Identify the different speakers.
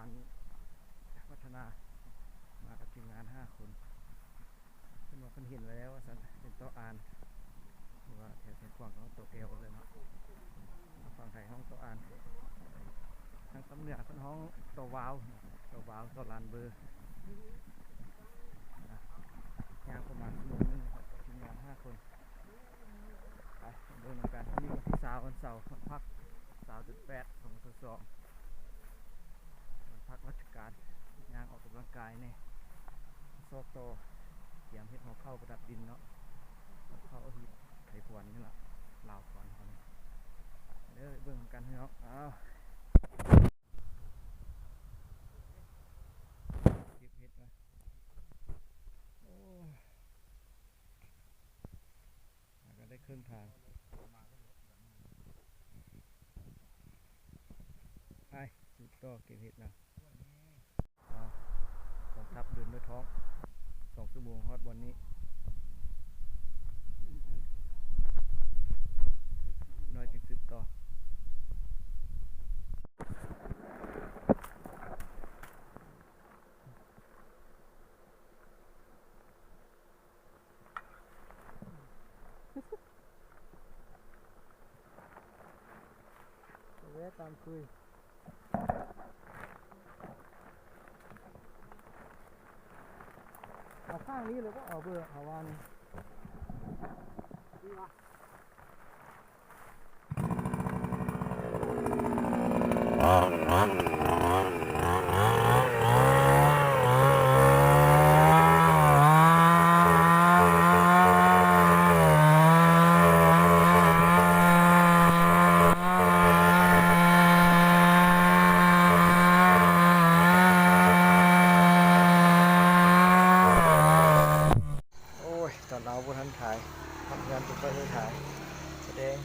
Speaker 1: านวัฒนามากับทีมงาน5 คนเพิ่นว่าเพิ่นเห็นไว้แล้วว่าซั่นเป็นโต๊ะอ่านหรือว่าแถวเชียงขวางของโต๊ะแก้วเลยเนาะฝั่งไทยห้องโต๊ะอ่านทางตำเหนือเพิ่นห้องโต๊ะวาวโต๊ะวาวโต๊ะลานเบอร์ยางประมาณชั่วโมงนึงครับทีมงาน5 คนไปเดินกันนี่วันที่20วันเสาร์พัก20.8/2022วันพักราชการยางออกกำลังกายเนี่ยซอกโตเตรียมเฮ็ดหัวเข้าประดับดินเนาะเข้าเอาหินไถพวนนี่แหละลาวพวนคนเด้อเบิ่งกันเนาะอ้าวเก็บเฮ็ดมาโอ้ก็ได้ครึ่งทางไปสุดต่อเก็บเห็ดนะกองทัพเดินด้วยท้อง2 ชั่วโมงฮอดบนนี้น้อยจึงสืบต่อแวะตามคุยเอาข้างนี้เลยก็เอาเบอร์เอาวานนี่วะตอนเราบนทันถ่ายทำงานตัวไปเลยถ่ายแสดง